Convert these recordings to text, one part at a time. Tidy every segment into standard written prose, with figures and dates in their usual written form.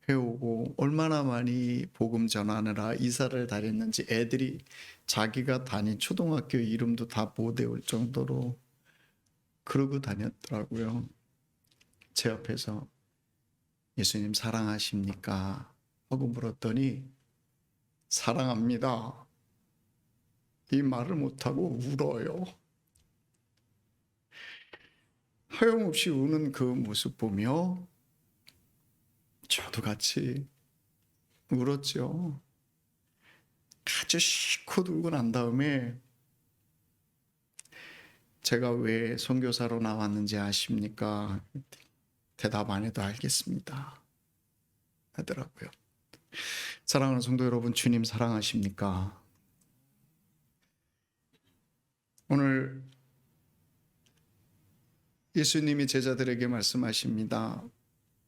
해오고 얼마나 많이 복음 전하느라 이사를 다녔는지 애들이 자기가 다닌 초등학교 이름도 다 못 외울 정도로 그러고 다녔더라고요. 제 옆에서 예수님 사랑하십니까? 하고 물었더니 사랑합니다. 이 말을 못하고 울어요. 하염없이 우는 그 모습 보며 저도 같이 울었죠. 아주 실컷 울고 난 다음에 제가 왜 선교사로 나왔는지 아십니까? 대답 안 해도 알겠습니다 하더라고요. 사랑하는 성도 여러분, 주님 사랑하십니까? 오늘 예수님이 제자들에게 말씀하십니다.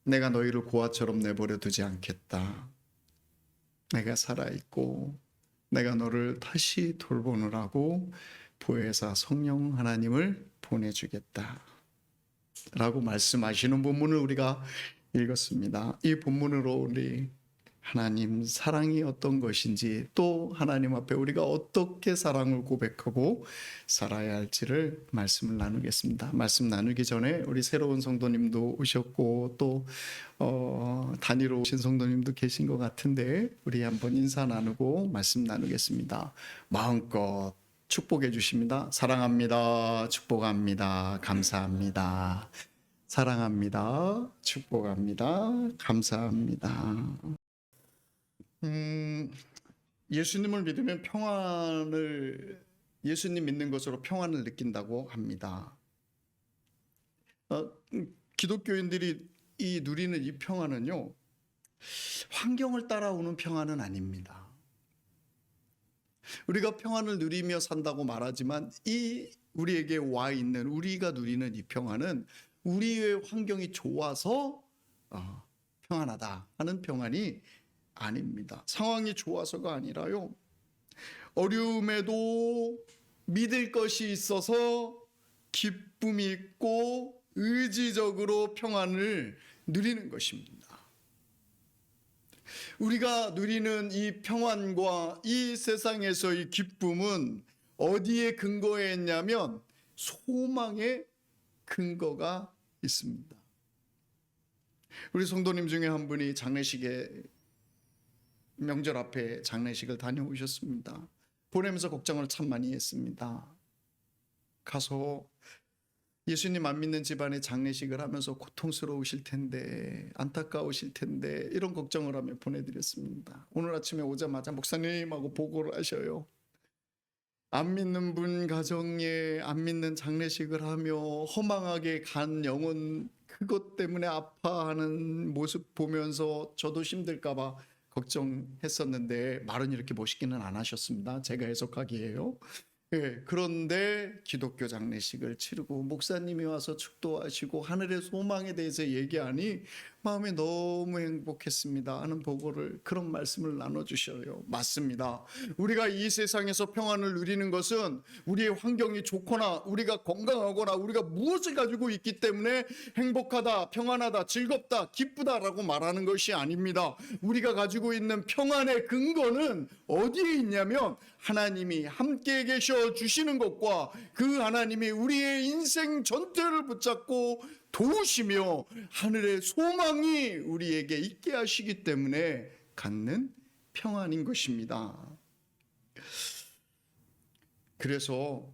내가 너희를 고아처럼 내버려 두지 않겠다. 내가 살아있고 내가 너를 다시 돌보느라고 보혜사 성령 하나님을 보내주겠다 라고 말씀하시는 본문을 우리가 읽었습니다. 이 본문으로 우리 하나님 사랑이 어떤 것인지, 또 하나님 앞에 우리가 어떻게 사랑을 고백하고 살아야 할지를 말씀을 나누겠습니다. 말씀 나누기 전에 우리 새로운 성도님도 오셨고 또 단위로 오신 성도님도 계신 것 같은데 우리 한번 인사 나누고 말씀 나누겠습니다. 마음껏 축복해 주십니다. 사랑합니다. 축복합니다. 감사합니다. 사랑합니다. 축복합니다. 감사합니다. 예수님을 믿으면 예수님 믿는 것으로 평안을 느낀다고 합니다. 기독교인들이 누리는 이 평안은요, 환경을 따라오는 평안은 아닙니다. 우리가 평안을 누리며 산다고 말하지만 우리에게 와 있는, 우리가 누리는 이 평안은 우리의 환경이 좋아서 평안하다 하는 평안이 아닙니다. 상황이 좋아서가 아니라요, 어려움에도 믿을 것이 있어서 기쁨이 있고 의지적으로 평안을 누리는 것입니다. 우리가 누리는 이 평안과 이 세상에서의 기쁨은 어디에 근거했냐면 소망의 근거가 있습니다. 우리 성도님 중에 한 분이 명절 앞에 장례식을 다녀오셨습니다. 보내면서 걱정을 참 많이 했습니다. 가서 예수님 안 믿는 집안에 장례식을 하면서 고통스러우실 텐데, 안타까우실 텐데, 이런 걱정을 하며 보내드렸습니다. 오늘 아침에 오자마자 목사님하고 보고를 하셔요. 안 믿는 분 가정에 안 믿는 장례식을 하며 허망하게 간 영혼, 그것 때문에 아파하는 모습 보면서 저도 힘들까봐 걱정했었는데, 말은 이렇게 멋있기는 안 하셨습니다. 제가 해석하기에요. 그런데 기독교 장례식을 치르고 목사님이 와서 축도하시고 하늘의 소망에 대해서 얘기하니 마음이 너무 행복했습니다 하는 보고를, 그런 말씀을 나눠주셔요. 맞습니다. 우리가 이 세상에서 평안을 누리는 것은 우리의 환경이 좋거나 우리가 건강하거나 우리가 무엇을 가지고 있기 때문에 행복하다, 평안하다, 즐겁다, 기쁘다라고 말하는 것이 아닙니다. 우리가 가지고 있는 평안의 근거는 어디에 있냐면 하나님이 함께 계셔 주시는 것과 그 하나님이 우리의 인생 전체를 붙잡고 도우시며 하늘의 소망이 우리에게 있게 하시기 때문에 갖는 평안인 것입니다. 그래서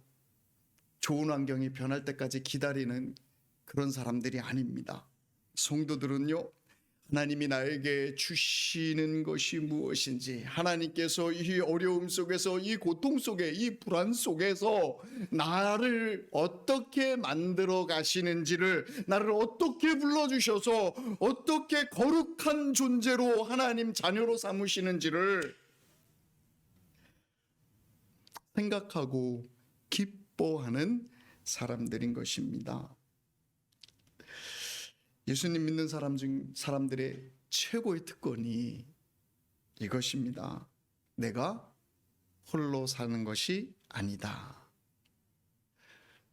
좋은 환경이 변할 때까지 기다리는 그런 사람들이 아닙니다. 성도들은요, 하나님이 나에게 주시는 것이 무엇인지, 하나님께서 이 어려움 속에서, 이 고통 속에, 이 불안 속에서 나를 어떻게 만들어 가시는지를, 나를 어떻게 불러주셔서 어떻게 거룩한 존재로 하나님 자녀로 삼으시는지를 생각하고 기뻐하는 사람들인 것입니다. 예수님 믿는 사람들의 최고의 특권이 이것입니다. 내가 홀로 사는 것이 아니다.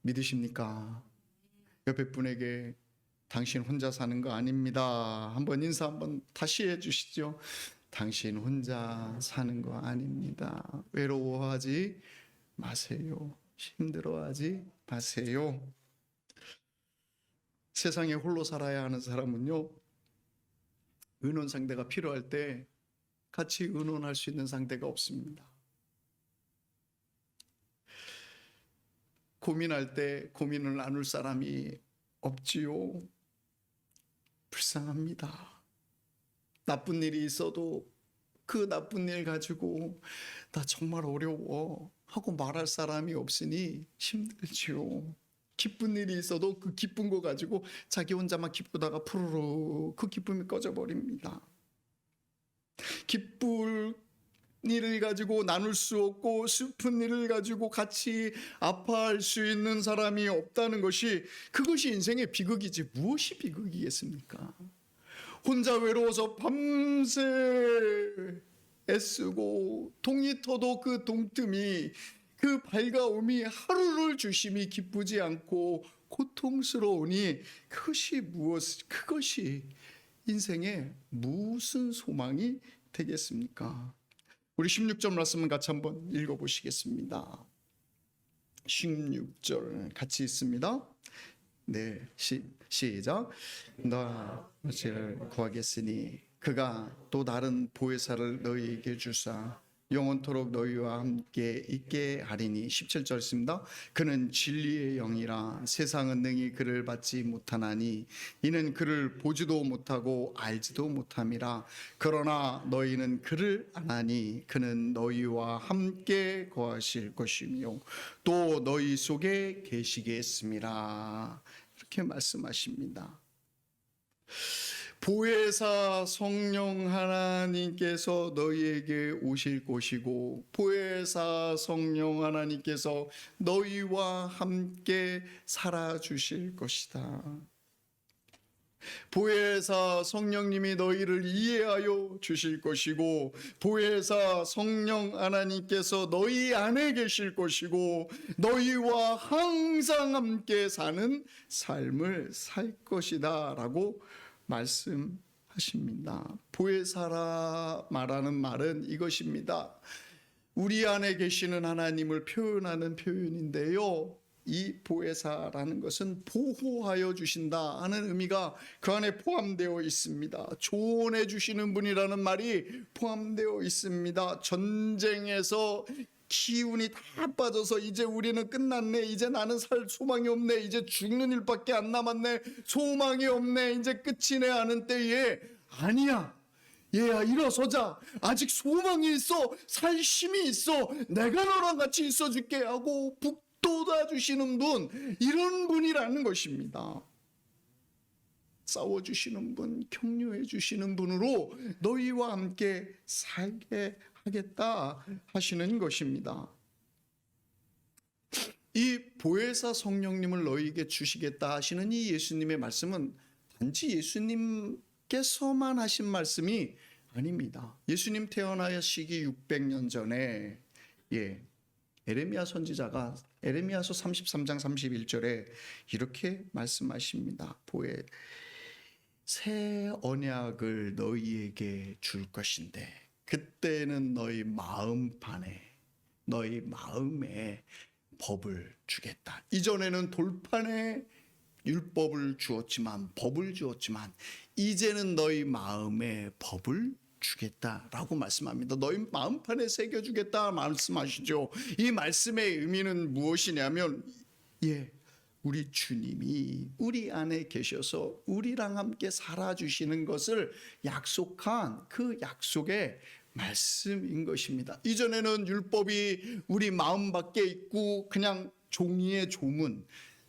믿으십니까? 옆에 분에게 당신 혼자 사는 거 아닙니다. 한번 인사 한번 다시 해주시죠. 당신 혼자 사는 거 아닙니다. 외로워하지 마세요. 힘들어하지 마세요. 세상에 홀로 살아야 하는 사람은요, 의논 상대가 필요할 때 같이 의논할 수 있는 상대가 없습니다. 고민할 때 고민을 나눌 사람이 없지요. 불쌍합니다. 나쁜 일이 있어도 그 나쁜 일 가지고 나 정말 어려워 하고 말할 사람이 없으니 힘들지요. 기쁜 일이 있어도 그 기쁜 거 가지고 자기 혼자만 기쁘다가 푸르르 그 기쁨이 꺼져버립니다. 기쁠 일을 가지고 나눌 수 없고 슬픈 일을 가지고 같이 아파할 수 있는 사람이 없다는 것이, 그것이 인생의 비극이지 무엇이 비극이겠습니까? 혼자 외로워서 밤새 애쓰고 동이 터도 그 동뜸이, 그 밝아옴이 하루를 주심이 기쁘지 않고 고통스러우니 그것이 인생의 무슨 소망이 되겠습니까? 우리 16절 말씀은 같이 한번 읽어보시겠습니다. 16절 같이 있습니다. 네, 시작. 나 어찌를 구하겠으니 그가 또 다른 보혜사를 너희에게 주사 영원토록 너희와 함께 있게 하리니. 17절 있습니다. 그는 진리의 영이라 세상은 능히 그를 받지 못하나니 이는 그를 보지도 못하고 알지도 못함이라. 그러나 너희는 그를 아나니 그는 너희와 함께 거하실 것이며 또 너희 속에 계시겠습니다. 이렇게 말씀하십니다. 보혜사 성령 하나님께서 너희에게 오실 것이고 보혜사 성령 하나님께서 너희와 함께 살아주실 것이다. 보혜사 성령님이 너희를 이해하여 주실 것이고 보혜사 성령 하나님께서 너희 안에 계실 것이고 너희와 항상 함께 사는 삶을 살 것이다 라고 말씀하십니다. 보혜사라 말하는 말은 이것입니다. 우리 안에 계시는 하나님을 표현하는 표현인데요, 이 보혜사라는 것은 보호하여 주신다 하는 의미가 그 안에 포함되어 있습니다. 조언해 주시는 분이라는 말이 포함되어 있습니다. 전쟁에서 기운이 다 빠져서 이제 우리는 끝났네, 이제 나는 살 소망이 없네, 이제 죽는 일밖에 안 남았네, 소망이 없네, 이제 끝이네 하는 때에 아니야, 얘야 일어서자, 아직 소망이 있어, 살 힘이 있어, 내가 너랑 같이 있어줄게 하고 북돋아주시는 분, 이런 분이라는 것입니다. 싸워주시는 분, 격려해 주시는 분으로 너희와 함께 살게 하겠다 하시는 것입니다. 이 보혜사 성령님을 너희에게 주시겠다 하시는 이 예수님의 말씀은 단지 예수님께서만 하신 말씀이 아닙니다. 예수님 태어나시기 600년 전에 에레미야 선지자가 에레미야서 33장 31절에 이렇게 말씀하십니다. 새 언약을 너희에게 줄 것인데 그때는 너희 마음판에, 너희 마음에 법을 주겠다. 이전에는 돌판에 율법을 주었지만, 법을 주었지만 이제는 너희 마음에 법을 주겠다라고 말씀합니다. 너희 마음판에 새겨주겠다 말씀하시죠. 이 말씀의 의미는 무엇이냐면, 우리 주님이 우리 안에 계셔서 우리랑 함께 살아주시는 것을 약속한 그 약속의 말씀인 것입니다. 이전에는 율법이 우리 마음 밖에 있고 그냥 종이의 조문,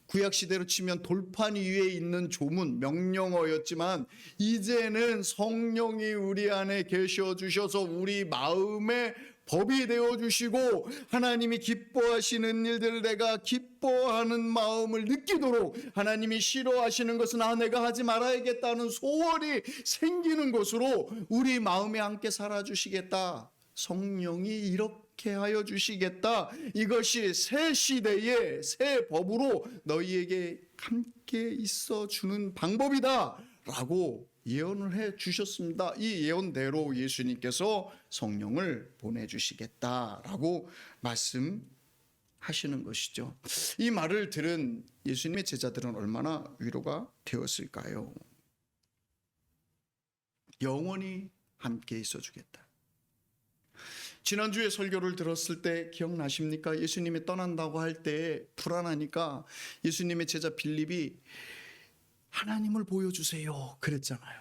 구약시대로 치면 돌판 위에 있는 조문, 명령어였지만 이제는 성령이 우리 안에 계셔 주셔서 우리 마음에 법이 되어주시고 하나님이 기뻐하시는 일들을 내가 기뻐하는 마음을 느끼도록, 하나님이 싫어하시는 것은 내가 하지 말아야겠다는 소원이 생기는 것으로 우리 마음에 함께 살아주시겠다, 성령이 이렇게 하여 주시겠다, 이것이 새 시대의 새 법으로 너희에게 함께 있어 주는 방법이다라고 예언을 해 주셨습니다. 이 예언대로 예수님께서 성령을 보내주시겠다라고 말씀하시는 것이죠. 이 말을 들은 예수님의 제자들은 얼마나 위로가 되었을까요? 영원히 함께 있어 주겠다. 지난주에 설교를 들었을 때 기억나십니까? 예수님이 떠난다고 할 때 불안하니까 예수님의 제자 빌립이 하나님을 보여주세요 그랬잖아요.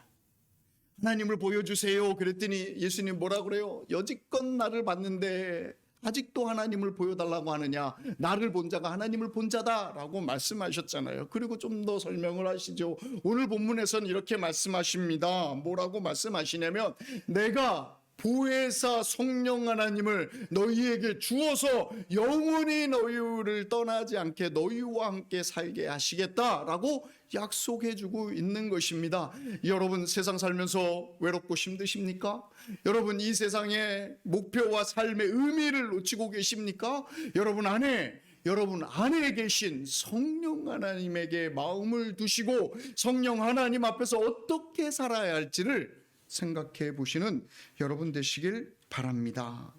하나님을 보여주세요 그랬더니 예수님 뭐라 그래요? 여지껏 나를 봤는데 아직도 하나님을 보여달라고 하느냐? 나를 본 자가 하나님을 본 자다라고 말씀하셨잖아요. 그리고 좀 더 설명을 하시죠. 오늘 본문에서는 이렇게 말씀하십니다. 뭐라고 말씀하시냐면 내가 보혜사 성령 하나님을 너희에게 주어서 영원히 너희를 떠나지 않게 너희와 함께 살게 하시겠다라고 약속해주고 있는 것입니다. 여러분 세상 살면서 외롭고 힘드십니까? 여러분 이 세상의 목표와 삶의 의미를 놓치고 계십니까? 여러분 안에 계신 성령 하나님에게 마음을 두시고 성령 하나님 앞에서 어떻게 살아야 할지를 생각해 보시는 여러분 되시길 바랍니다.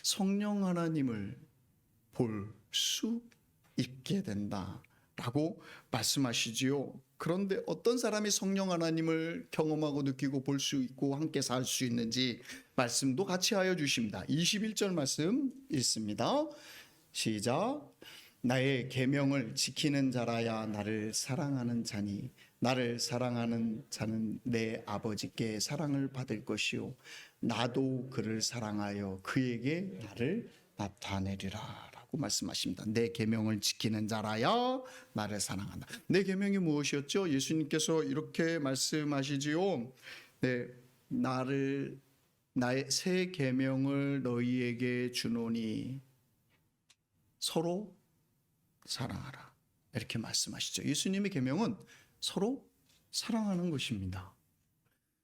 성령 하나님을 볼 수 있게 된다라고 말씀하시지요. 그런데 어떤 사람이 성령 하나님을 경험하고 느끼고 볼 수 있고 함께 살 수 있는지 말씀도 같이 하여 주십니다. 21절 말씀 읽습니다. 시작. 나의 계명을 지키는 자라야 나를 사랑하는 자니 나를 사랑하는 자는 내 아버지께 사랑을 받을 것이요 나도 그를 사랑하여 그에게 나를 나타내리라 라고 말씀하십니다. 내 계명을 지키는 자라야 나를 사랑한다. 내 계명이 무엇이었죠? 예수님께서 이렇게 말씀하시지요. 네, 나의 새 계명을 너희에게 주노니 서로 사랑하라 이렇게 말씀하시죠. 예수님의 계명은 서로 사랑하는 것입니다.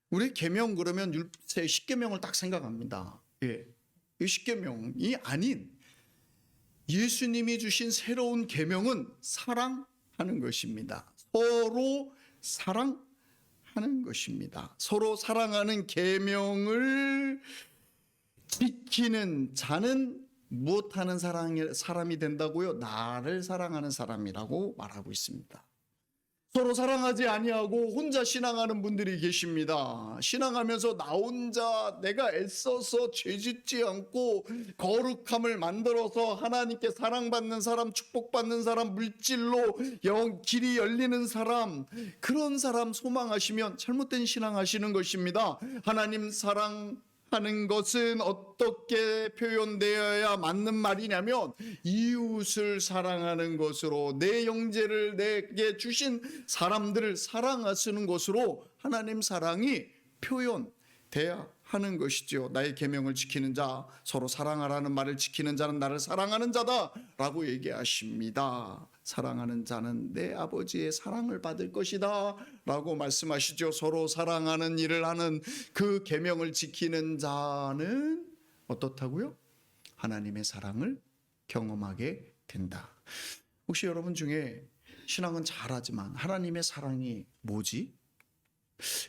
우리 계명 그러면 율세 10계명을 딱 생각합니다. 예, 이 10계명이 아닌 예수님이 주신 새로운 계명은 사랑하는 것입니다. 서로 사랑하는 것입니다. 서로 사랑하는 계명을 지키는 자는 무엇하는 사람이 된다고요? 나를 사랑하는 사람이라고 말하고 있습니다. 서로 사랑하지 아니하고 혼자 신앙하는 분들이 계십니다. 신앙하면서 나 혼자 내가 애써서 죄짓지 않고 거룩함을 만들어서 하나님께 사랑받는 사람, 축복받는 사람, 물질로 길이 열리는 사람, 그런 사람 소망하시면 잘못된 신앙하시는 것입니다. 하나님 사랑하는 것은 어떻게 표현되어야 맞는 말이냐면 이웃을 사랑하는 것으로 내 형제를 내게 주신 사람들을 사랑하시는 것으로 하나님 사랑이 표현돼야 하는 것이죠. 나의 계명을 지키는 자, 서로 사랑하라는 말을 지키는 자는 나를 사랑하는 자다라고 얘기하십니다. 사랑하는 자는 내 아버지의 사랑을 받을 것이다 라고 말씀하시죠. 서로 사랑하는 일을 하는 그 계명을 지키는 자는 어떻다고요? 하나님의 사랑을 경험하게 된다. 혹시 여러분 중에 신앙은 잘하지만 하나님의 사랑이 뭐지?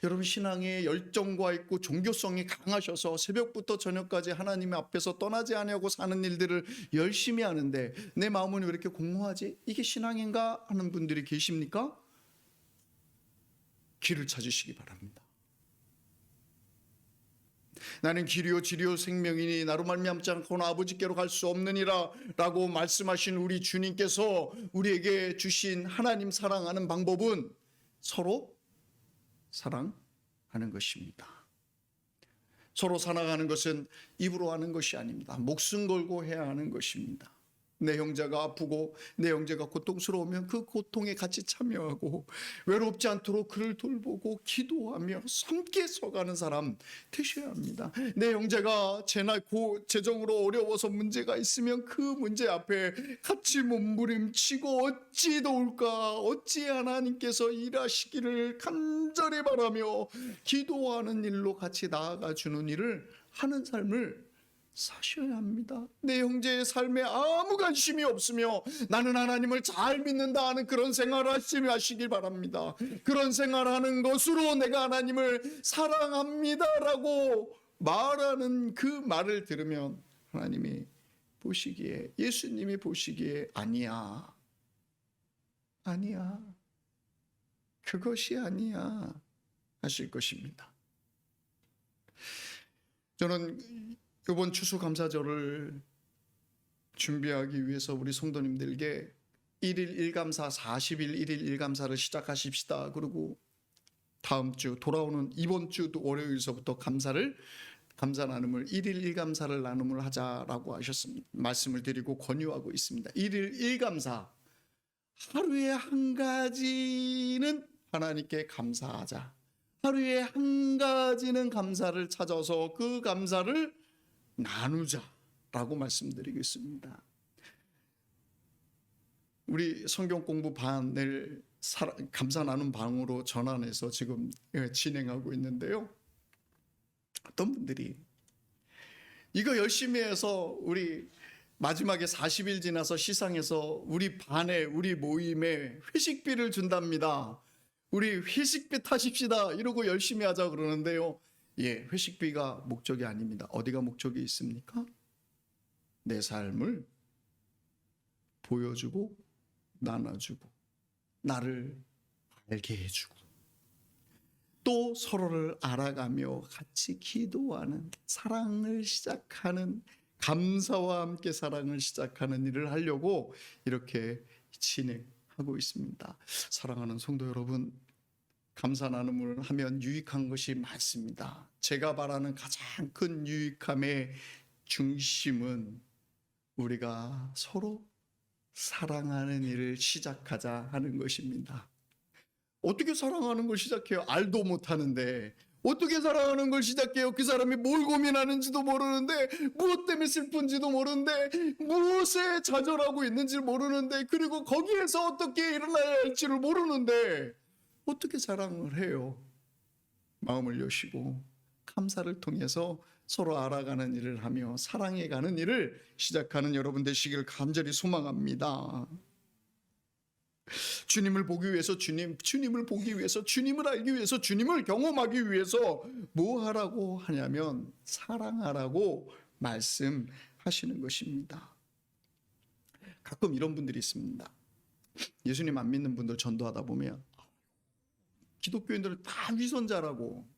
여러분 신앙에 열정과 있고 종교성이 강하셔서 새벽부터 저녁까지 하나님 앞에서 떠나지 아니하고 사는 일들을 열심히 하는데 내 마음은 왜 이렇게 공허하지? 이게 신앙인가 하는 분들이 계십니까? 길을 찾으시기 바랍니다. 나는 길이요 진리요 생명이니 나로 말미암지 않고는 아버지께로 갈 수 없느니라 라고 말씀하신 우리 주님께서 우리에게 주신 하나님 사랑하는 방법은 서로 사랑하는 것입니다. 서로 사랑하는 것은 입으로 하는 것이 아닙니다. 목숨 걸고 해야 하는 것입니다. 내 형제가 아프고 내 형제가 고통스러우면 그 고통에 같이 참여하고 외롭지 않도록 그를 돌보고 기도하며 함께 서가는 사람 되셔야 합니다. 내 형제가 재정으로 어려워서 문제가 있으면 그 문제 앞에 같이 몸부림치고 어찌 도울까, 어찌 하나님께서 일하시기를 간절히 바라며 기도하는 일로 같이 나아가 주는 일을 하는 삶을 사셔야 합니다. 내 형제의 삶에 아무 관심이 없으며 나는 하나님을 잘 믿는다 하는 그런 생활을 하시길 바랍니다. 그런 생활하는 것으로 내가 하나님을 사랑합니다라고 말하는 그 말을 들으면 하나님이 보시기에, 예수님이 보시기에 아니야, 그것이 아니야 하실 것입니다. 저는 이번 추수감사절을 준비하기 위해서 우리 성도님들께 1일 1감사, 40일 1일 1감사를 시작하십시다. 그리고 다음 주 돌아오는 이번 주 월요일서부터 감사 나눔을 1일 1감사를 나눔을 하자라고 하셨습니다. 말씀을 드리고 권유하고 있습니다. 1일 1감사, 하루에 한 가지는 하나님께 감사하자. 하루에 한 가지는 감사를 찾아서 그 감사를 나누자라고 말씀드리겠습니다. 우리 성경 공부 반을 감사 나눔 방으로 전환해서 지금 진행하고 있는데요. 어떤 분들이 이거 열심히 해서 우리 마지막에 40일 지나서 시상해서 우리 반에, 우리 모임에 회식비를 준답니다. 우리 회식비 타십시다 이러고 열심히 하자 그러는데요. 예, 회식비가 목적이 아닙니다. 어디가 목적이 있습니까? 내 삶을 보여주고 나눠주고 나를 알게 해주고 또 서로를 알아가며 같이 기도하는, 사랑을 시작하는, 감사와 함께 사랑을 시작하는 일을 하려고 이렇게 진행하고 있습니다. 사랑하는 성도 여러분, 감사 나눔을 하면 유익한 것이 많습니다. 제가 바라는 가장 큰 유익함의 중심은 우리가 서로 사랑하는 일을 시작하자 하는 것입니다. 어떻게 사랑하는 걸 시작해요? 알도 못하는데 어떻게 사랑하는 걸 시작해요? 그 사람이 뭘 고민하는지도 모르는데, 무엇 때문에 슬픈지도 모르는데, 무엇에 좌절하고 있는지 모르는데, 그리고 거기에서 어떻게 일어나야 할지를 모르는데 어떻게 사랑을 해요? 마음을 여시고 감사를 통해서 서로 알아가는 일을 하며 사랑해가는 일을 시작하는 여러분 되시기를 간절히 소망합니다. 주님을 보기 위해서 주님을 보기 위해서, 주님을 알기 위해서, 주님을 경험하기 위해서 뭐 하라고 하냐면 사랑하라고 말씀하시는 것입니다. 가끔 이런 분들이 있습니다. 예수님 안 믿는 분들 전도하다 보면 기독교인들을 다 위선자라고,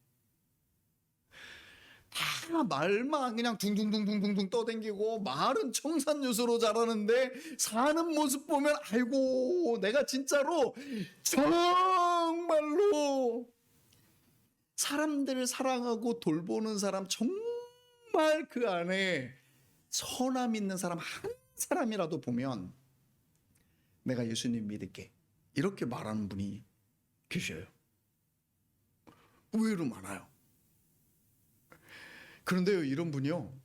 다 말만 그냥 둥둥둥둥둥 떠댕기고 말은 청산유수로 잘하는데 사는 모습 보면 아이고, 내가 진짜로 정말로 사람들을 사랑하고 돌보는 사람, 정말 그 안에 선함 있는 사람 한 사람이라도 보면 내가 예수님 믿을게 이렇게 말하는 분이 계셔요. 의외로 많아요. 그런데요, 이런 분이요,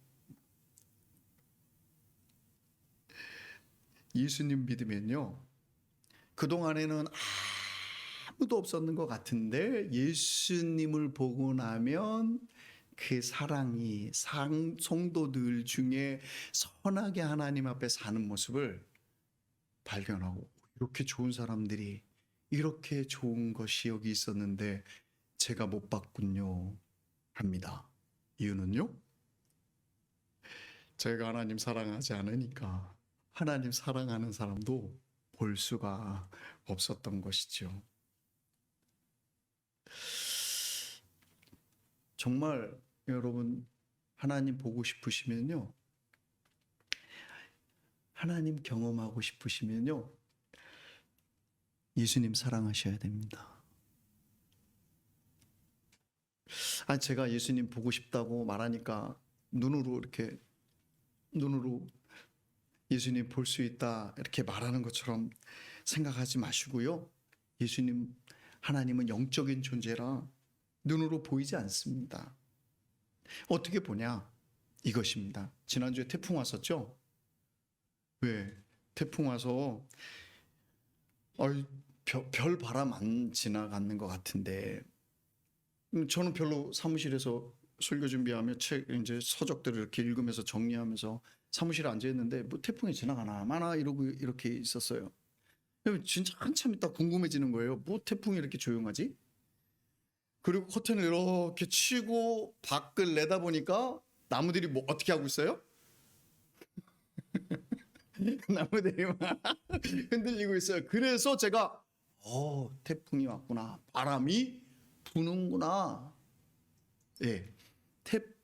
예수님 믿으면요, 그동안에는 아무도 없었는 것 같은데 예수님을 보고 나면 그 사랑이 성도들 중에 선하게 하나님 앞에 사는 모습을 발견하고, 이렇게 좋은 사람들이, 이렇게 좋은 것이 여기 있었는데 제가 못 봤군요 합니다. 이유는요, 제가 하나님 사랑하지 않으니까 하나님 사랑하는 사람도 볼 수가 없었던 것이죠. 정말 여러분, 하나님 보고 싶으시면요, 하나님 경험하고 싶으시면요, 예수님 사랑하셔야 됩니다. 제가 예수님 보고 싶다고 말하니까 눈으로 예수님 볼 수 있다 이렇게 말하는 것처럼 생각하지 마시고요. 예수님, 하나님은 영적인 존재라 눈으로 보이지 않습니다. 어떻게 보냐? 이것입니다. 지난주에 태풍 왔었죠? 왜? 태풍 와서 별 바람 안 지나가는 것 같은데, 저는 별로 사무실에서 설교 준비하며 책 이제 서적들을 이렇게 읽으면서 정리하면서 사무실에 앉아 있는데 뭐 태풍이 지나가나 마나 이러고 이렇게 있었어요. 진짜 한참 있다 궁금해지는 거예요. 뭐 태풍이 이렇게 조용하지? 그리고 커튼을 이렇게 치고 밖을 내다보니까 나무들이 뭐 어떻게 하고 있어요? 나무들이 막 흔들리고 있어요. 그래서 제가 태풍이 왔구나. 바람이 부는구나. 예,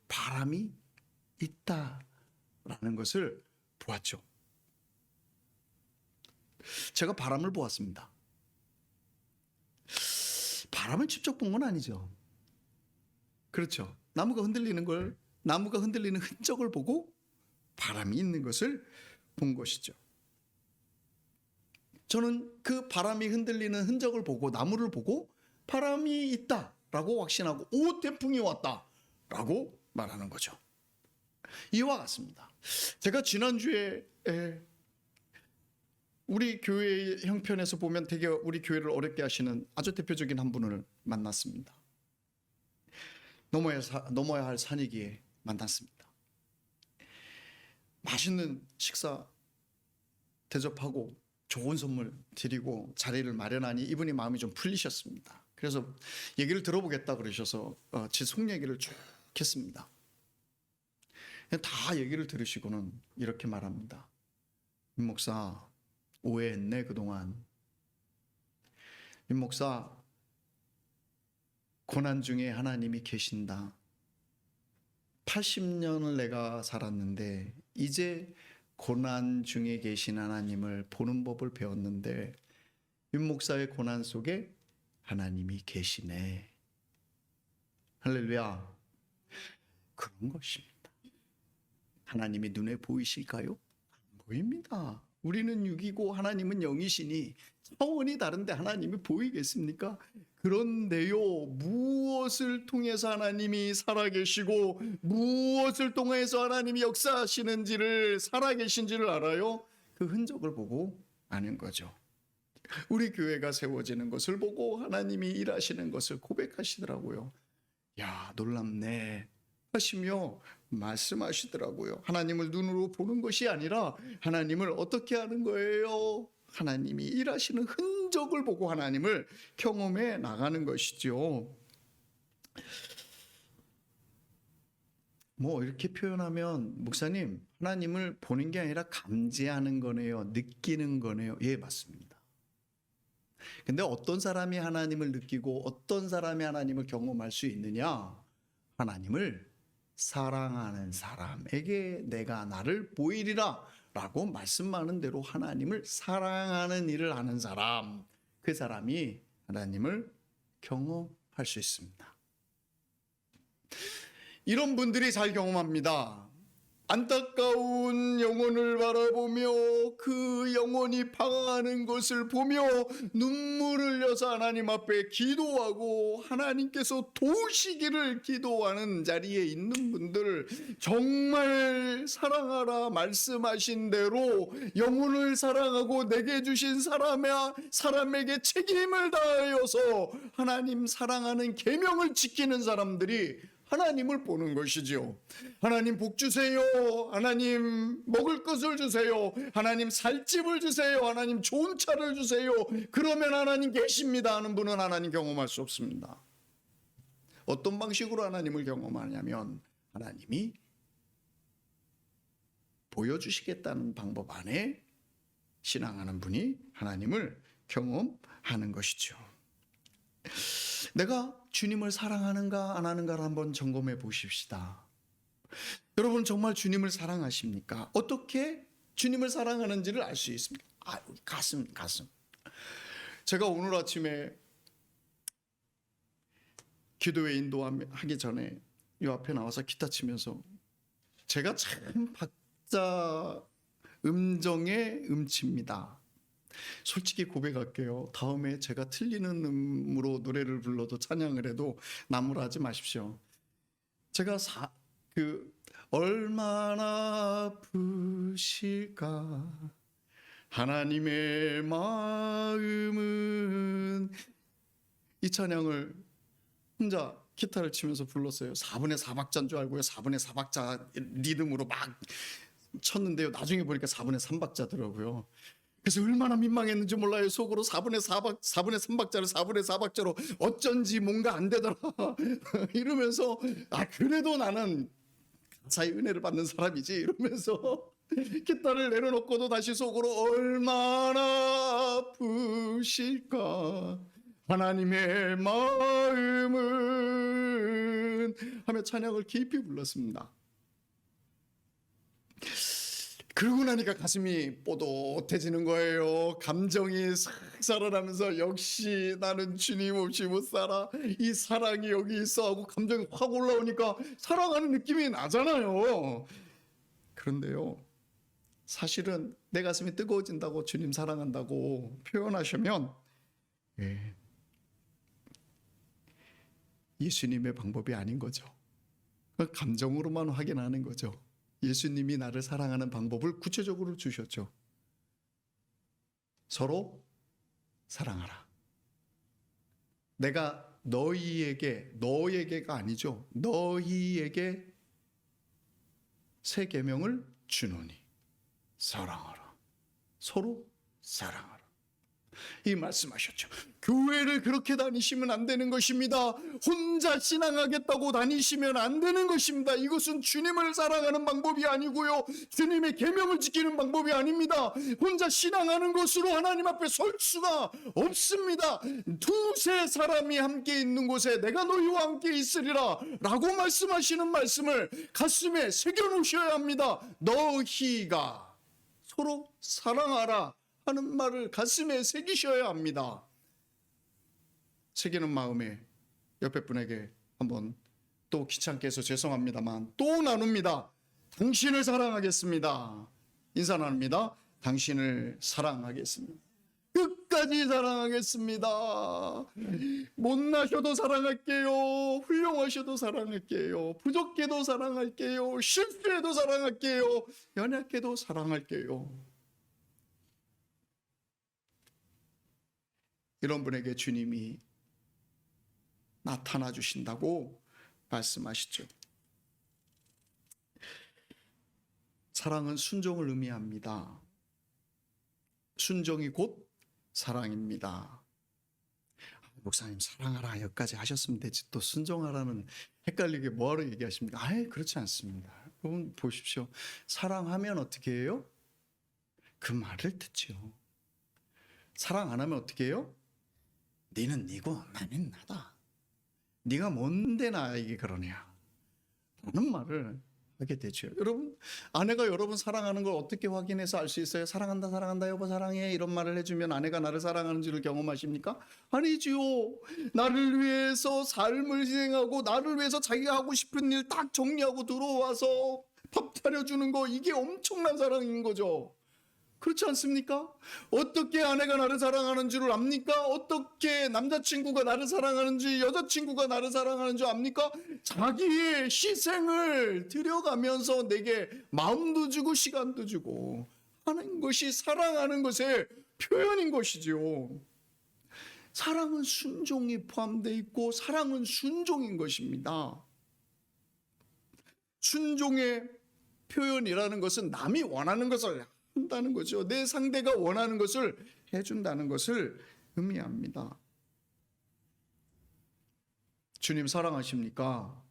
바람이 있다라는 것을 보았죠. 제가 바람을 보았습니다. 바람을 직접 본 건 아니죠. 그렇죠. 나무가 흔들리는 흔적을 보고 바람이 있는 것을 본 것이죠. 저는 그 바람이 흔들리는 흔적을 보고 나무를 보고 바람이 있다라고 확신하고 태풍이 왔다라고 말하는 거죠. 이와 같습니다. 제가 지난주에 우리 교회 형편에서 보면 되게 우리 교회를 어렵게 하시는 아주 대표적인 한 분을 만났습니다. 넘어야 할 산이기에 만났습니다. 맛있는 식사 대접하고 좋은 선물 드리고 자리를 마련하니 이분이 마음이 좀 풀리셨습니다. 그래서 얘기를 들어보겠다 그러셔서 제 속 얘기를 쭉 했습니다. 다 얘기를 들으시고는 이렇게 말합니다. 임 목사, 오해했네 그동안. 임 목사, 고난 중에 하나님이 계신다. 80년을 내가 살았는데 이제 고난 중에 계신 하나님을 보는 법을 배웠는데 임 목사의 고난 속에 하나님이 계시네. 할렐루야. 그런 것입니다. 하나님이 눈에 보이실까요? 안 보입니다. 우리는 육이고 하나님은 영이시니 차원이 다른데 하나님이 보이겠습니까? 그런데요, 무엇을 통해서 하나님이 살아계시고 무엇을 통해서 하나님이 역사하시는지를 살아계신지를 알아요? 그 흔적을 보고 아는 거죠. 우리 교회가 세워지는 것을 보고 하나님이 일하시는 것을 고백하시더라고요. 야, 놀랍네 하시며 말씀하시더라고요. 하나님을 눈으로 보는 것이 아니라 하나님을 어떻게 하는 거예요? 하나님이 일하시는 흔적을 보고 하나님을 경험해 나가는 것이죠. 뭐 이렇게 표현하면 목사님, 하나님을 보는 게 아니라 감지하는 거네요. 느끼는 거네요. 예, 맞습니다. 근데 어떤 사람이 하나님을 느끼고 어떤 사람이 하나님을 경험할 수 있느냐? 하나님을 사랑하는 사람에게 내가 나를 보이리라 라고 말씀하는 대로 하나님을 사랑하는 일을 하는 사람, 그 사람이 하나님을 경험할 수 있습니다. 이런 분들이 잘 경험합니다. 안타까운 영혼을 바라보며 그 영혼이 방황하는 것을 보며 눈물을 흘려서 하나님 앞에 기도하고 하나님께서 도우시기를 기도하는 자리에 있는 분들, 정말 사랑하라 말씀하신 대로 영혼을 사랑하고 내게 주신 사람에게 책임을 다하여서 하나님 사랑하는 계명을 지키는 사람들이 하나님을 보는 것이죠. 하나님 복 주세요. 하나님 먹을 것을 주세요. 하나님 살 집을 주세요. 하나님 좋은 차를 주세요. 그러면 하나님 계십니다 하는 분은 하나님 경험할 수 없습니다. 어떤 방식으로 하나님을 경험하냐면 하나님이 보여주시겠다는 방법 안에 신앙하는 분이 하나님을 경험하는 것이죠. 내가 주님을 사랑하는가 안 하는가를 한번 점검해 보십시다. 여러분 정말 주님을 사랑하십니까? 어떻게 주님을 사랑하는지를 알 수 있습니까? 가슴. 제가 오늘 아침에 기도회 인도하기 전에 이 앞에 나와서 기타 치면서 제가 참 박자 음정의 음치입니다. 솔직히 고백할게요. 다음에 제가 틀리는 음으로 노래를 불러도 찬양을 해도 나무라지 마십시오. 제가 얼마나 아프실까 하나님의 마음은 이 찬양을 혼자 기타를 치면서 불렀어요. 4분의 4박자인 줄 알고요. 4분의 4박자 리듬으로 막 쳤는데요. 나중에 보니까 4분의 3박자더라고요. 그래서 얼마나 민망했는지 몰라요. 속으로 4분의 3박자를 4분의 4박자로 어쩐지 뭔가 안 되더라 이러면서 그래도 나는 가사의 은혜를 받는 사람이지 이러면서 기타를 내려놓고도 다시 속으로 얼마나 아프실까 하나님의 마음은 하며 찬양을 깊이 불렀습니다. 그러고 나니까 가슴이 뽀독해지는 거예요. 감정이 싹 살아나면서 역시 나는 주님 없이 못 살아. 이 사랑이 여기 있어 하고 감정이 확 올라오니까 사랑하는 느낌이 나잖아요. 그런데요, 사실은 내 가슴이 뜨거워진다고 주님 사랑한다고 표현하시면 예수님의 방법이 아닌 거죠. 감정으로만 확인하는 거죠. 예수님이 나를 사랑하는 방법을 구체적으로 주셨죠. 서로 사랑하라. 내가 너희에게가 아니죠. 너희에게 새 계명을 주노니 사랑하라. 서로 사랑하라. 이 말씀하셨죠. 교회를 그렇게 다니시면 안 되는 것입니다. 혼자 신앙하겠다고 다니시면 안 되는 것입니다. 이것은 주님을 사랑하는 방법이 아니고요, 주님의 계명을 지키는 방법이 아닙니다. 혼자 신앙하는 것으로 하나님 앞에 설 수가 없습니다. 두세 사람이 함께 있는 곳에 내가 너희와 함께 있으리라 라고 말씀하시는 말씀을 가슴에 새겨놓으셔야 합니다. 너희가 서로 사랑하라 하는 말을 가슴에 새기셔야 합니다. 새기는 마음에 옆에 분에게 한번 또 귀찮게 해서 죄송합니다만 또 나눕니다. 당신을 사랑하겠습니다. 인사 나눕니다. 당신을 사랑하겠습니다. 끝까지 사랑하겠습니다. 못나셔도 사랑할게요. 훌륭하셔도 사랑할게요. 부족해도 사랑할게요. 실수해도 사랑할게요. 연약해도 사랑할게요. 이런 분에게 주님이 나타나 주신다고 말씀하시죠. 사랑은 순종을 의미합니다. 순종이 곧 사랑입니다. 목사님 사랑하라 여기까지 하셨으면 되지 또 순종하라는 헷갈리게 뭐하러 얘기하십니까? 그렇지 않습니다. 여러분 보십시오. 사랑하면 어떻게 해요? 그 말을 듣죠. 사랑 안 하면 어떻게 해요? 너는 너고 나는 나다. 네가 뭔데 나에게 그러냐 라는 말을 하게 되죠. 여러분, 아내가 여러분 사랑하는 걸 어떻게 확인해서 알 수 있어요? 사랑한다 사랑한다 여보 사랑해 이런 말을 해주면 아내가 나를 사랑하는지를 경험하십니까? 아니지요. 나를 위해서 삶을 진행하고 나를 위해서 자기가 하고 싶은 일 딱 정리하고 들어와서 밥 차려주는 거, 이게 엄청난 사랑인 거죠. 그렇지 않습니까? 어떻게 아내가 나를 사랑하는 줄 압니까? 어떻게 남자친구가 나를 사랑하는지, 여자친구가 나를 사랑하는 줄 압니까? 자기의 희생을 들여가면서 내게 마음도 주고 시간도 주고 하는 것이 사랑하는 것의 표현인 것이지요. 사랑은 순종이 포함되어 있고 사랑은 순종인 것입니다. 순종의 표현이라는 것은 남이 원하는 것을 한다는 거죠. 내 상대가 원하는 것을 해준다는 것을 의미합니다. 주님 사랑하십니까?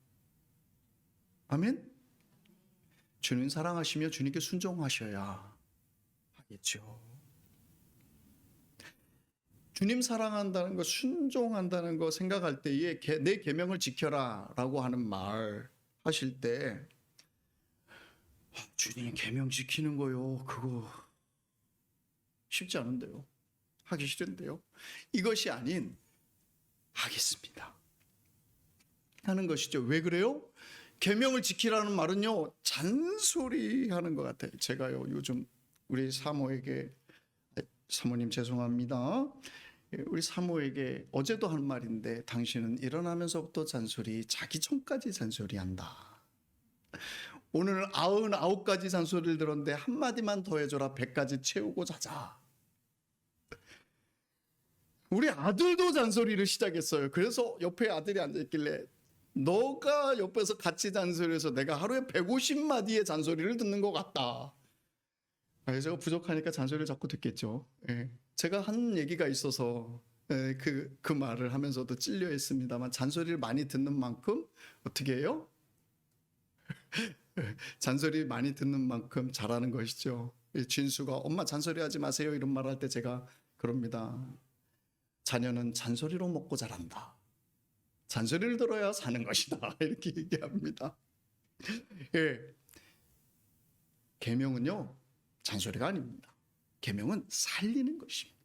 아멘? 주님 사랑하시며 주님께 순종하셔야 하겠죠. 주님 사랑한다는 거, 순종한다는 거 생각할 때에 내 계명을 지켜라 라고 하는 말 하실 때 주님 계명 지키는 거요, 그거 쉽지 않은데요, 하기 싫은데요, 이것이 아닌 하겠습니다 하는 것이죠. 왜 그래요? 계명을 지키라는 말은요 잔소리하는 것 같아요. 제가요 요즘 우리 사모님 죄송합니다. 우리 사모에게 어제도 한 말인데, 당신은 일어나면서부터 잔소리, 자기 전까지 잔소리한다. 오늘 99가지 잔소리를 들었는데 한마디만 더 해줘라, 100가지 채우고 자자. 우리 아들도 잔소리를 시작했어요. 그래서 옆에 아들이 앉아있길래 너가 옆에서 같이 잔소리해서 내가 하루에 150마디의 잔소리를 듣는 것 같다. 제가 부족하니까 잔소리를 자꾸 듣겠죠. 예. 제가 한 얘기가 있어서 그 말을 하면서도 찔려 있습니다만, 잔소리를 많이 듣는 만큼 어떻게 해요? 잔소리 많이 듣는 만큼 잘하는 것이죠. 진수가 엄마 잔소리하지 마세요 이런 말 할 때 제가 그럽니다. 자녀는 잔소리로 먹고 자란다. 잔소리를 들어야 사는 것이다. 이렇게 얘기합니다. 예. 계명은요, 잔소리가 아닙니다. 계명은 살리는 것입니다.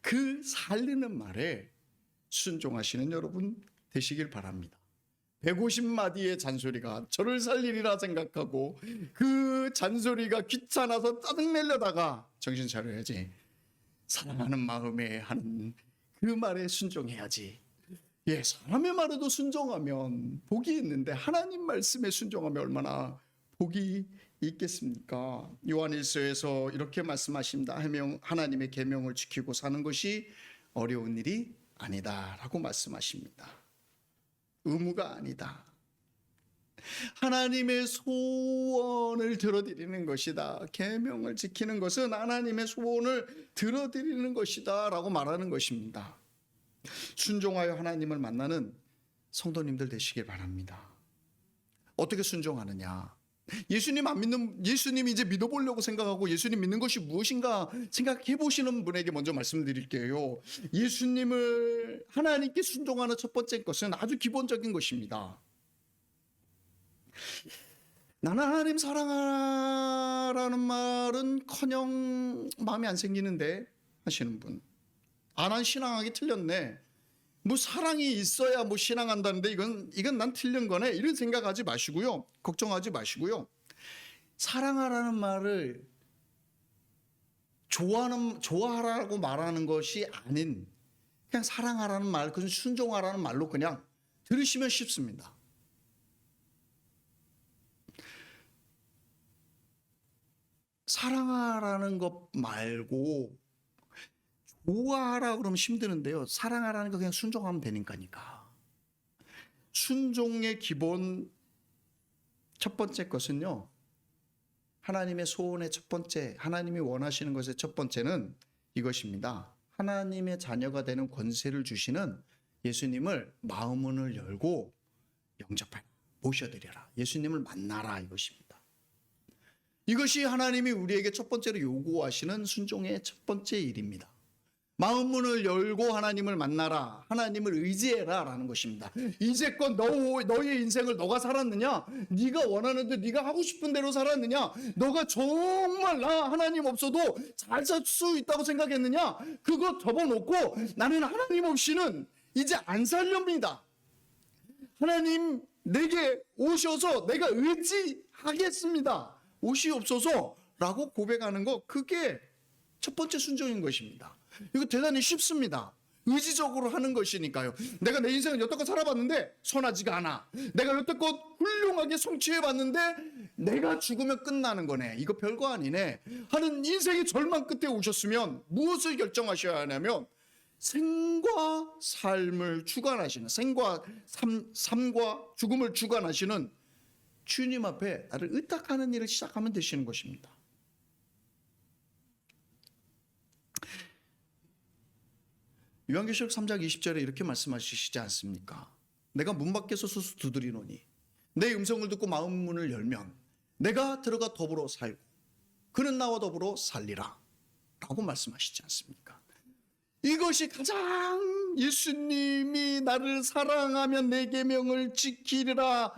그 살리는 말에 순종하시는 여러분 되시길 바랍니다. 150마디의 잔소리가 저를 살리리라 생각하고 그 잔소리가 귀찮아서 짜증내려다가 정신 차려야지. 사랑하는 마음에 하는 그 말에 순종해야지. 예, 사람의 말에도 순종하면 복이 있는데 하나님 말씀에 순종하면 얼마나 복이 있겠습니까? 요한일서에서 이렇게 말씀하십니다. 하나님의 계명을 지키고 사는 것이 어려운 일이 아니다라고 말씀하십니다. 의무가 아니다. 하나님의 소원을 들어드리는 것이다. 계명을 지키는 것은 하나님의 소원을 들어드리는 것이다 라고 말하는 것입니다. 순종하여 하나님을 만나는 성도님들 되시길 바랍니다. 어떻게 순종하느냐? 예수님 이제 믿어보려고 생각하고 예수님 믿는 것이 무엇인가 생각해 보시는 분에게 먼저 말씀드릴게요. 예수님을 하나님께 순종하는 첫 번째 것은 아주 기본적인 것입니다. 나는 하나님 사랑하라는 말은 커녕 마음에 안 생기는데 하시는 분, 난 신앙하기 틀렸네. 뭐 사랑이 있어야 뭐 신앙한다는데 이건 난 틀린 거네. 이런 생각하지 마시고요. 걱정하지 마시고요. 사랑하라는 말을 좋아하라고 말하는 것이 아닌 그냥 사랑하라는 말, 그건 순종하라는 말로 그냥 들으시면 쉽습니다. 사랑하라는 것 말고 좋아하라 그러면 힘드는데요. 사랑하라는 거 그냥 순종하면 되니까니까. 순종의 기본 첫 번째 것은요, 하나님의 소원의 첫 번째, 하나님이 원하시는 것의 첫 번째는 이것입니다. 하나님의 자녀가 되는 권세를 주시는 예수님을 마음문을 열고 영접하라, 모셔드려라, 예수님을 만나라, 이것입니다. 이것이 하나님이 우리에게 첫 번째로 요구하시는 순종의 첫 번째 일입니다. 마음문을 열고 하나님을 만나라, 하나님을 의지해라 라는 것입니다. 이제껏 너의 인생을 너가 살았느냐? 네가 원하는 데 네가 하고 싶은 대로 살았느냐? 너가 정말 나 하나님 없어도 잘 살 수 있다고 생각했느냐? 그거 접어놓고 나는 하나님 없이는 이제 안 살렵니다. 하나님 내게 오셔서 내가 의지하겠습니다. 오시옵소서 라고 고백하는 거, 그게 첫 번째 순종인 것입니다. 이거 대단히 쉽습니다. 의지적으로 하는 것이니까요. 내가 내 인생을 여태껏 살아봤는데 선하지가 않아. 내가 여태껏 훌륭하게 성취해봤는데 내가 죽으면 끝나는 거네. 이거 별거 아니네 하는 인생의 절망 끝에 오셨으면 무엇을 결정하셔야 하냐면 생과 삶을 주관하시는, 삶과 죽음을 주관하시는 주님 앞에 나를 의탁하는 일을 시작하면 되시는 것입니다. 요한계시록 3장 20절에 이렇게 말씀하시지 않습니까? 내가 문 밖에서 서서 두드리노니 내 음성을 듣고 마음 문을 열면 내가 들어가 더불어 살고 그는 나와 더불어 살리라 라고 말씀하시지 않습니까? 이것이 가장 예수님이 나를 사랑하면 내 계명을 지키라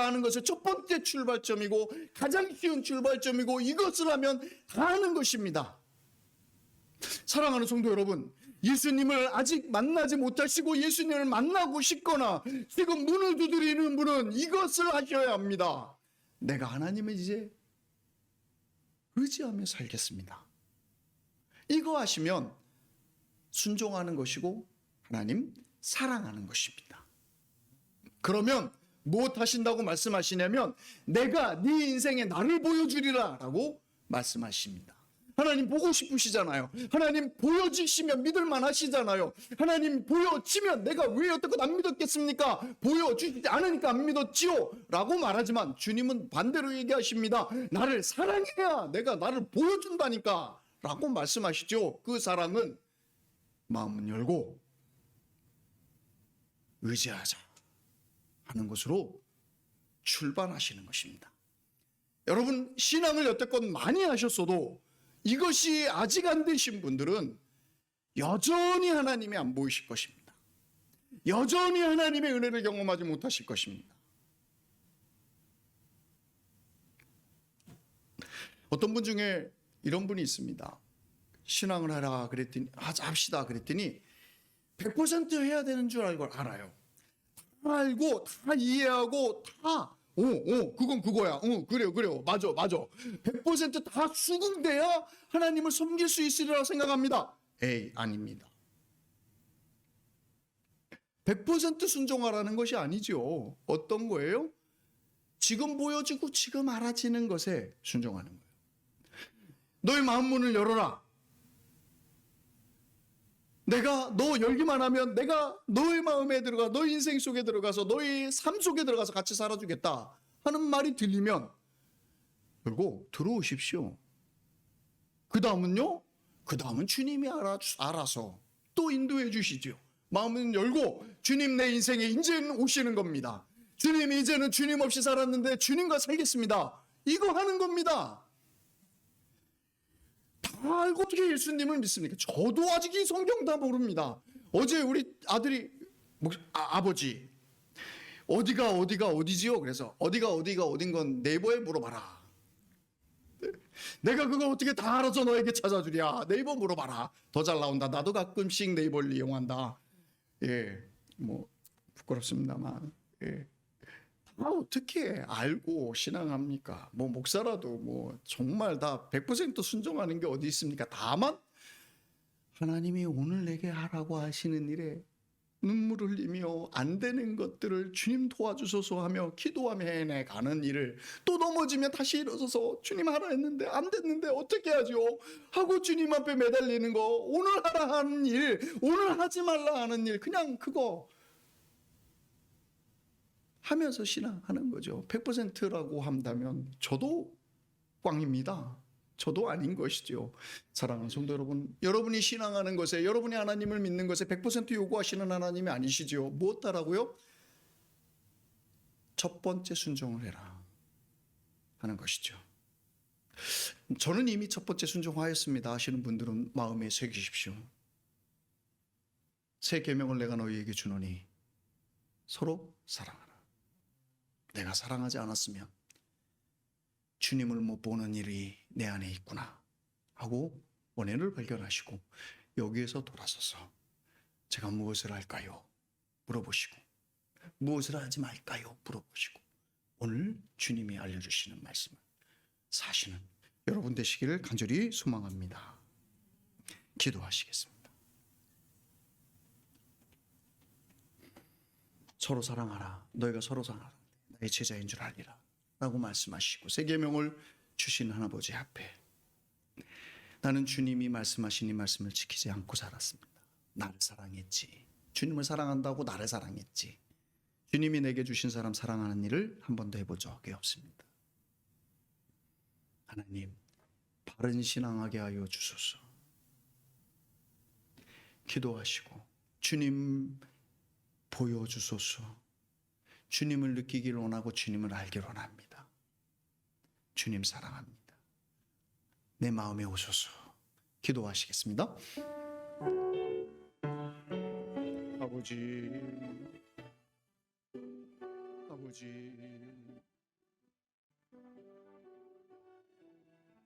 하는 것의 첫 번째 출발점이고 가장 쉬운 출발점이고, 이것을 하면 다 하는 것입니다. 사랑하는 성도 여러분, 예수님을 아직 만나지 못하시고 예수님을 만나고 싶거나 지금 문을 두드리는 분은 이것을 하셔야 합니다. 내가 하나님을 이제 의지하며 살겠습니다. 이거 하시면 순종하는 것이고 하나님 사랑하는 것입니다. 그러면 무엇 하신다고 말씀하시냐면 내가 네 인생에 나를 보여주리라 라고 말씀하십니다. 하나님 보고 싶으시잖아요. 하나님 보여지시면 믿을만 하시잖아요. 하나님 보여지면 내가 왜 여태껏 안 믿었겠습니까? 보여주지 않으니까 안 믿었지요 라고 말하지만 주님은 반대로 얘기하십니다. 나를 사랑해야 내가 나를 보여준다니까 라고 말씀하시죠. 그 사랑은 마음은 열고 의지하자 하는 것으로 출발하시는 것입니다. 여러분, 신앙을 여태껏 많이 하셨어도 이것이 아직 안 되신 분들은 여전히 하나님이 안 보이실 것입니다. 여전히 하나님의 은혜를 경험하지 못하실 것입니다. 어떤 분 중에 이런 분이 있습니다. 신앙을 하라 그랬더니 합시다 그랬더니 100% 해야 되는 줄 알아요. 다 알고 다 이해하고 다 그건 그거야. 그래요. 맞아. 100%다 수긍돼야 하나님을 섬길 수 있으리라 생각합니다. 에이, 아닙니다. 100% 순종하라는 것이 아니죠. 어떤 거예요? 지금 보여지고 지금 알아지는 것에 순종하는 거예요. 너의 마음 문을 열어라. 내가 너 열기만 하면 내가 너의 마음에 들어가 너의 인생 속에 들어가서 너의 삶 속에 들어가서 같이 살아주겠다 하는 말이 들리면 열고 들어오십시오. 그 다음은요? 그 다음은 주님이 알아서 또 인도해 주시죠. 마음은 열고 주님 내 인생에 이제는 오시는 겁니다. 주님 이제는 주님 없이 살았는데 주님과 살겠습니다. 이거 하는 겁니다. 다 알고 어떻게 예수님을 믿습니까? 저도 아직 이 성경 다 모릅니다. 어제 우리 아들이 아버지 어디가 어디지요? 그래서 어디가 어딘 건 네이버에 물어봐라. 내가 그걸 어떻게 다 알아서 너에게 찾아주랴. 네이버 물어봐라. 더 잘 나온다. 나도 가끔씩 네이버를 이용한다. 뭐 부끄럽습니다만 다 어떻게 알고 신앙합니까? 뭐 목사라도 뭐 정말 다 100% 순종하는 게 어디 있습니까? 다만 하나님이 오늘 내게 하라고 하시는 일에 눈물을 흘리며 안 되는 것들을 주님 도와주소서 하며 기도하며 해내가는 일을 또 넘어지면 다시 일어서서 주님 하라 했는데 안 됐는데 어떻게 하죠? 하고 주님 앞에 매달리는 거, 오늘 하라 하는 일, 오늘 하지 말라 하는 일, 그냥 그거 하면서 신앙하는 거죠. 100%라고 한다면 저도 꽝입니다. 저도 아닌 것이죠. 사랑하는 성도 여러분, 여러분이 신앙하는 것에, 여러분이 하나님을 믿는 것에 100% 요구하시는 하나님이 아니시죠. 무엇 따라고요? 첫 번째 순종을 해라 하는 것이죠. 저는 이미 첫 번째 순종하였습니다 하시는 분들은 마음에 새기십시오. 새 계명을 내가 너희에게 주노니 서로 사랑하라. 내가 사랑하지 않았으면 주님을 못 보는 일이 내 안에 있구나 하고 원인을 발견하시고 여기에서 돌아서서 제가 무엇을 할까요? 물어보시고 무엇을 하지 말까요? 물어보시고 오늘 주님이 알려주시는 말씀을 사시는 여러분 되시기를 간절히 소망합니다. 기도하시겠습니다. 서로 사랑하라. 너희가 서로 사랑하라. 나의 제자인 줄 알리라 라고 말씀하시고 새 계명을 주신 하나님아버지 앞에 나는 주님이 말씀하신 이 말씀을 지키지 않고 살았습니다. 나를 사랑했지. 주님을 사랑한다고 나를 사랑했지. 주님이 내게 주신 사람 사랑하는 일을 한 번도 해본 적이 없습니다. 하나님, 바른 신앙하게 하여 주소서. 기도하시고 주님 보여주소서. 주님을 느끼기를 원하고 주님을 알기를 원합니다. 주님 사랑합니다. 내 마음에 오소서. 기도하시겠습니다. 아버지